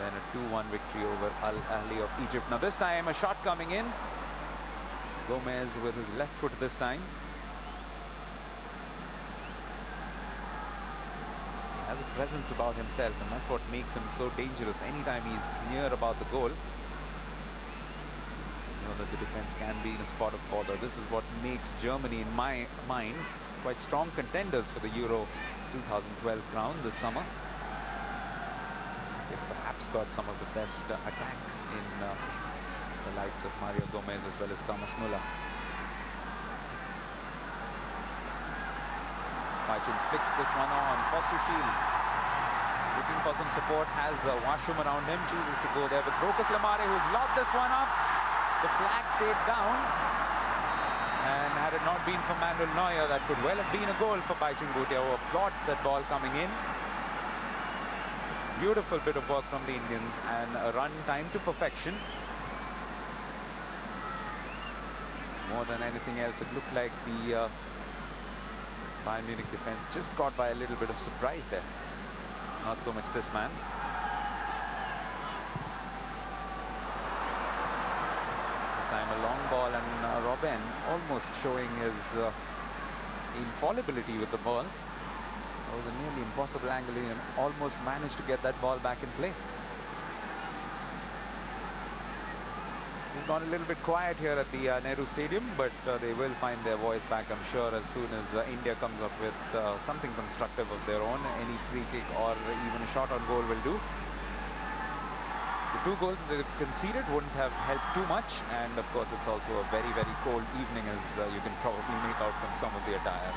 then a 2-1 victory over Al Ahly of Egypt. Now this time a shot coming in. Gomez with his left foot this time. He has a presence about himself, and that's what makes him so dangerous. Anytime he's near about the goal, you know that the defense can be in a spot of bother. This is what makes Germany, in my mind, quite strong contenders for the Euro 2012 crown this summer. They've perhaps got some of the best attack in the likes of Mario Gomez as well as Thomas Müller. Baichung flicks this one on. Fossushil looking for some support, has Washum around him, chooses to go there with Rokas Lamare, who's locked this one up. The flag saved down, and had it not been for Manuel Neuer, that could well have been a goal for Baichung Bhutia, who applauds that ball coming in. Beautiful bit of work from the Indians, and a run time to perfection. More than anything else, it looked like the Bayern Munich defense just caught by a little bit of surprise there. Not so much this man. Time a long ball, and Robben almost showing his infallibility with the ball. That was a nearly impossible angle, and almost managed to get that ball back in play. It's gone a little bit quiet here at the Nehru Stadium, but they will find their voice back, I'm sure, as soon as India comes up with something constructive of their own. Any free kick or even a shot on goal will do. The 2 goals they conceded wouldn't have helped too much, and of course it's also a very, very cold evening, as you can probably make out from some of the attire.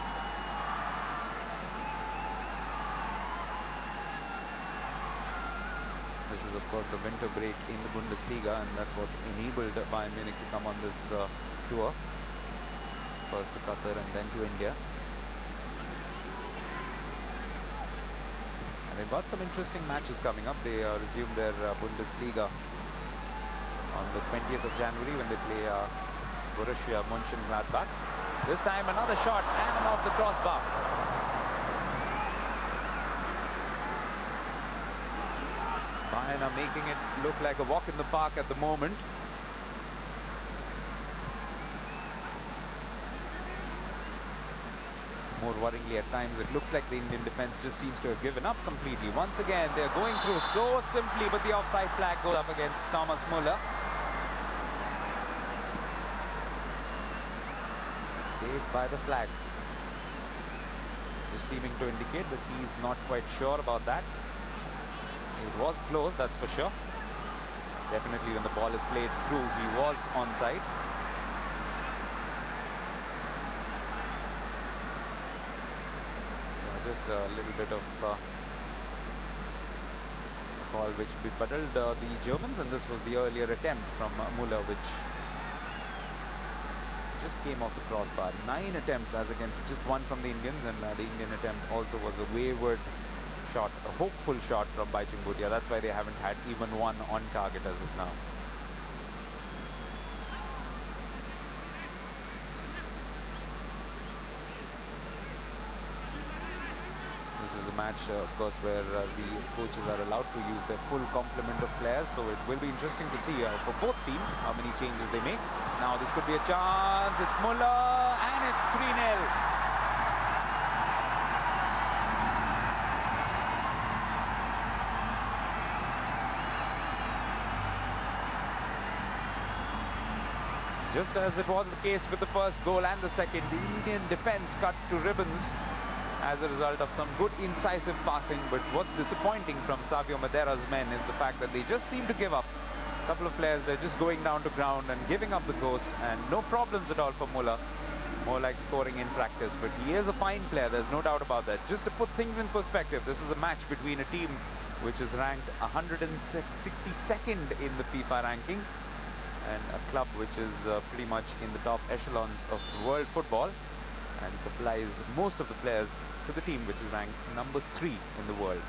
This is of course the winter break in the Bundesliga, and that's what's enabled Bayern Munich to come on this tour. First to Qatar and then to India. They've got some interesting matches coming up. They resume their Bundesliga on the 20th of January when they play Borussia Mönchengladbach. This time another shot and off the crossbar. Bayern are making it look like a walk in the park at the moment. More worryingly at times, it looks like the Indian defense just seems to have given up completely. Once again, they're going through so simply, but the offside flag goes up against Thomas Müller. Saved by the flag. Just seeming to indicate that he's not quite sure about that. It was close, that's for sure. Definitely when the ball is played through, he was onside. Just a little bit of ball which befuddled the Germans, and this was the earlier attempt from Müller, which just came off the crossbar. 9 attempts as against just 1 from the Indians, and the Indian attempt also was a wayward shot, a hopeful shot from Baichung Bhutia. That's why they haven't had even one on target as of now. This is a match, of course, where the coaches are allowed to use their full complement of players. So it will be interesting to see for both teams how many changes they make. Now this could be a chance. It's Müller, and it's 3-0. Just as it was the case with the first goal and the second, the Indian defense cut to ribbons as a result of some good incisive passing. But what's disappointing from Savio Madera's men is the fact that they just seem to give up. A couple of players, they're just going down to ground and giving up the ghost, and no problems at all for Müller. More like scoring in practice, but he is a fine player, there's no doubt about that. Just to put things in perspective, this is a match between a team which is ranked 162nd in the FIFA rankings, and a club which is pretty much in the top echelons of world football and supplies most of the players to the team which is ranked number 3 in the world.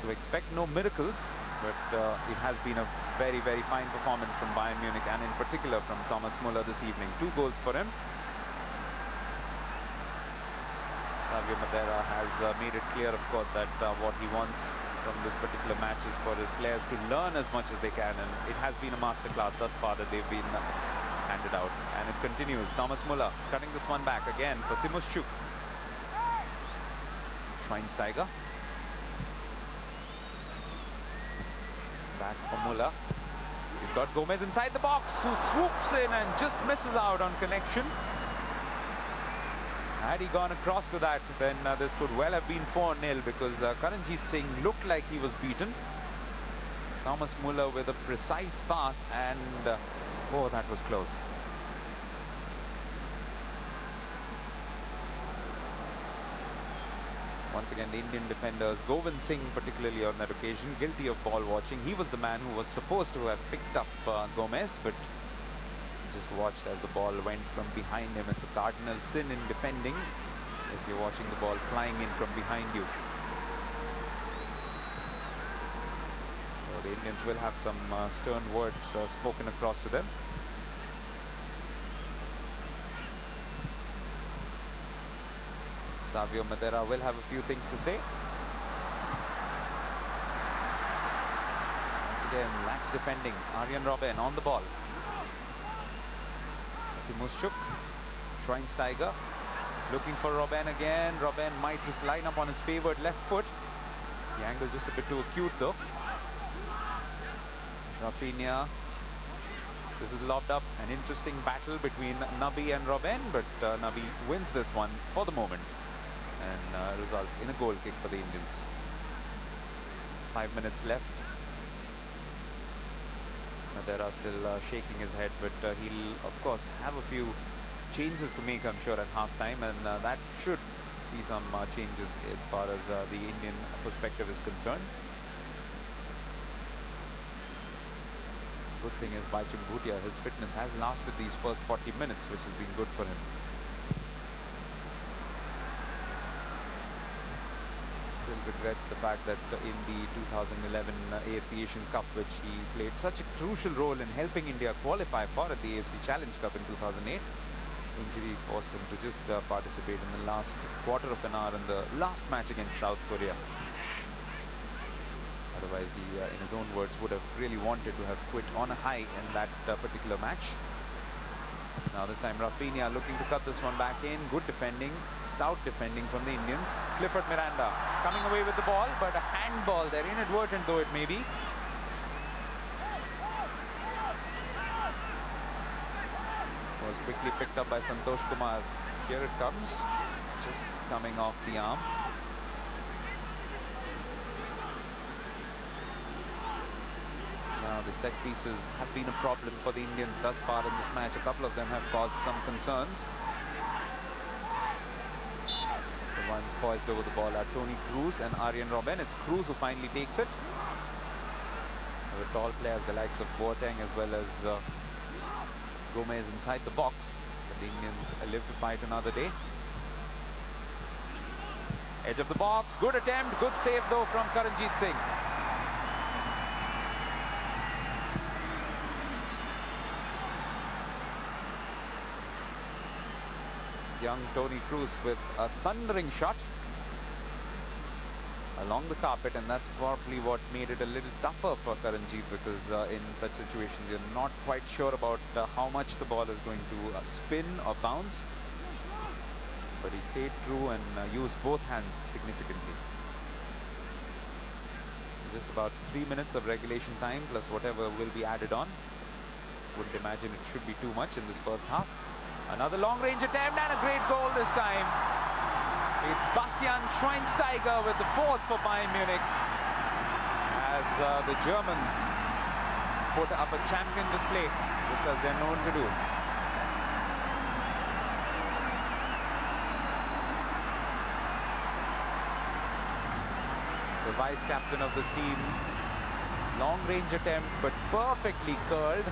So expect no miracles, but it has been a very, very fine performance from Bayern Munich, and in particular from Thomas Müller this evening. 2 goals for him. Savio Madera has made it clear, of course, that what he wants from this particular match is for his players to learn as much as they can, and it has been a masterclass thus far that they've been handed out. And it continues. Thomas Muller cutting this one back again for Timoschuk. Schweinsteiger. Back for Muller. He's got Gomez inside the box, who swoops in and just misses out on connection. Had he gone across to that, then this could well have been 4-0, because Karanjit Singh looked like he was beaten. Thomas Muller with a precise pass, and oh, that was close. Once again, the Indian defenders, Govind Singh particularly on that occasion, guilty of ball watching. He was the man who was supposed to have picked up Gomez, but just watched as the ball went from behind him. It's a cardinal sin in defending if you're watching the ball flying in from behind you. So the Indians will have some stern words spoken across to them. Savio Madera will have a few things to say. Once again, lax defending. Arjen Robben on the ball. Timoschuk. Schweinsteiger looking for Robben again. Robben might just line up on his favoured left foot. The angle just a bit too acute though. Rafinha. This is lobbed up. An interesting battle between Nabi and Robben, but Nabi wins this one for the moment and results in a goal kick for the Indians. 5 minutes left. Madera still shaking his head, but he'll of course have a few changes to make, I'm sure, at half-time, and that should see some changes as far as the Indian perspective is concerned. Good thing is Baichung Bhutia, his fitness has lasted these first 40 minutes, which has been good for him. Still regrets the fact that in the 2011 AFC Asian Cup, which he played such a crucial role in helping India qualify for at the AFC Challenge Cup in 2008, injury forced him to just participate in the last quarter of an hour in the last match against South Korea. Otherwise, he, in his own words, would have really wanted to have quit on a high in that particular match. Now this time Rafinha looking to cut this one back in. Good defending, stout defending from the Indians. Clifford Miranda coming away with the ball, but a handball there, inadvertent though it may be. Was quickly picked up by Santosh Kumar. Here it comes, just coming off the arm. Now the set pieces have been a problem for the Indians thus far in this match. A couple of them have caused some concerns. The ones poised over the ball are Tony Cruz and Arjen Robben. It's Cruz who finally takes it. The tall players, the likes of Boateng as well as Gomez inside the box. But the Indians live to fight another day. Edge of the box, good attempt, good save though from Karanjit Singh. Young Tony Cruz with a thundering shot along the carpet, and that's probably what made it a little tougher for Karanjit, because in such situations you're not quite sure about how much the ball is going to spin or bounce. But he stayed true and used both hands significantly. Just about 3 minutes of regulation time plus whatever will be added on. Wouldn't imagine it should be too much in this first half. Another long-range attempt and a great goal this time. It's Bastian Schweinsteiger with the fourth for Bayern Munich, as the Germans put up a champion display, just as they're known to do. The vice-captain of this team, long-range attempt but perfectly curled,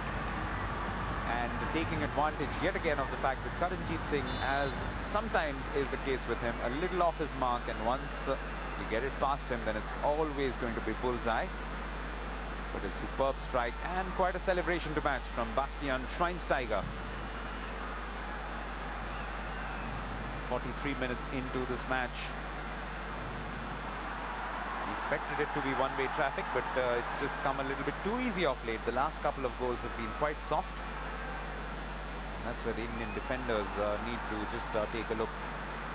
and taking advantage yet again of the fact that Karanjit Singh, as sometimes is the case with him, a little off his mark, and once you get it past him, then it's always going to be bullseye. But a superb strike and quite a celebration to match from Bastian Schweinsteiger. 43 minutes into this match. The expected it to be one-way traffic, but it's just come a little bit too easy of late. The last couple of goals have been quite soft. And that's where the Indian defenders need to just take a look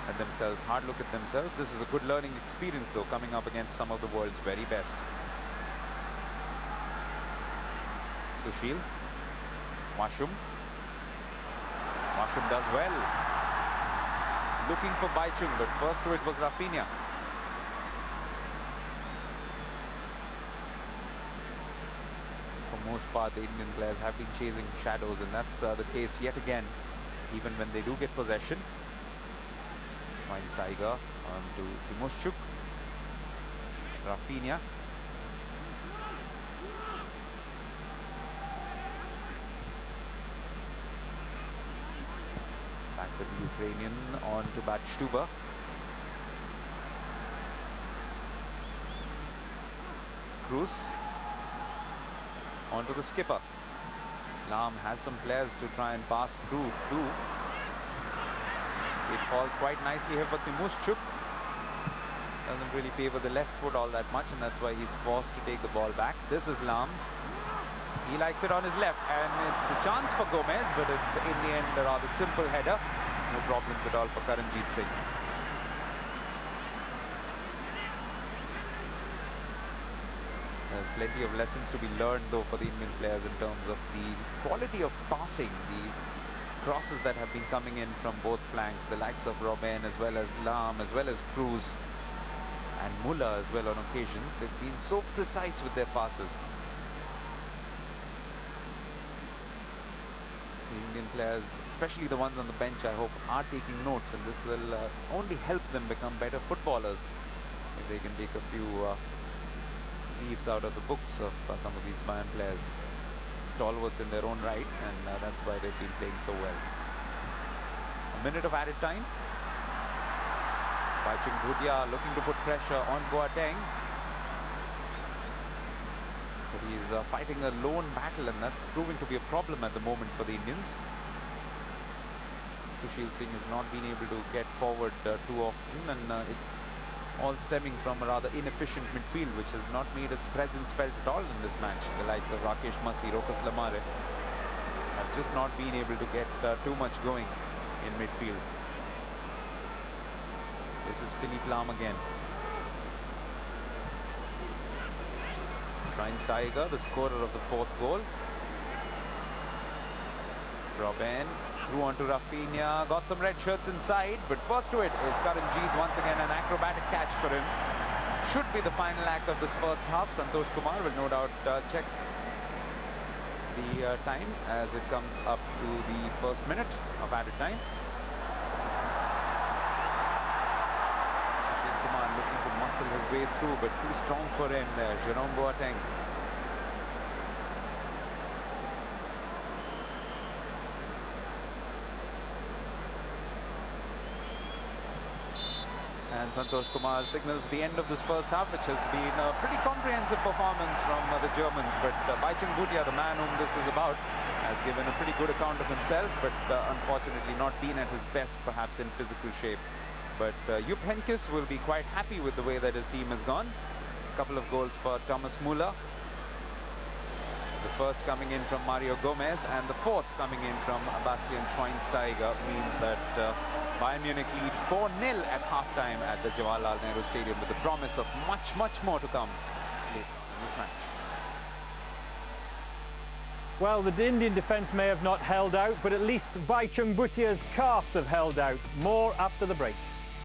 at themselves, hard look at themselves. This is a good learning experience though, coming up against some of the world's very best. Sushil, Washum does well. Looking for Baichung, but first to it was Rafinha. For most part, the Indian players have been chasing shadows, and that's the case yet again, even when they do get possession. Schweinsteiger on to Timoschuk. Rafinha. Back with the Ukrainian on to Batstuber. Cruz. On to the skipper. Lahm has some players to try and pass through to. It falls quite nicely here for Timoschuk. Doesn't really favor the left foot all that much, and that's why he's forced to take the ball back. This is Lahm. He likes it on his left, and it's a chance for Gomez, but it's in the end a rather simple header. No problems at all for Karanjit Singh. There's plenty of lessons to be learned though for the Indian players in terms of the quality of passing, the crosses that have been coming in from both flanks, the likes of Robben as well as Lahm, as well as Cruz and Muller as well on occasions. They've been so precise with their passes. The Indian players, especially the ones on the bench, I hope are taking notes, and this will only help them become better footballers if they can take a few leaves out of the books of some of these Bayern players. Stalwarts in their own right, and that's why they've been playing so well. A minute of added time. Baichung Bhutia looking to put pressure on Boateng. But he's fighting a lone battle, and that's proving to be a problem at the moment for the Indians. Sushil Singh has not been able to get forward too often, and it's all stemming from a rather inefficient midfield, which has not made its presence felt at all in this match. The likes of Rakesh Masi, Rokas Lamare have just not been able to get too much going in midfield. This is Philippe Lahm again. Schweinsteiger, the scorer of the fourth goal. Robben through on to Rafinha, got some red shirts inside, but first to it is Karanjit. Once again an acrobatic catch for him. Should be the final act of this first half. Santosh Kumar will no doubt check the time as it comes up to the first minute of added time. Santosh Kumar looking to muscle his way through, but too strong for him there. Jerome Boateng. And Santosh Kumar signals the end of this first half, which has been a pretty comprehensive performance from the Germans. But Baichung Bhutia, the man whom this is about, has given a pretty good account of himself, but unfortunately not been at his best, perhaps in physical shape. But Jupp Heynckes will be quite happy with the way that his team has gone. A couple of goals for Thomas Muller. The first coming in from Mario Gomez, and the fourth coming in from Bastian Schweinsteiger means that Bayern Munich lead 4-0 at halftime at the Jawaharlal Nehru Stadium, with the promise of much more to come later on in this match. Well, the Indian defence may have not held out, but at least Baichung Bhutia's calves have held out. More after the break.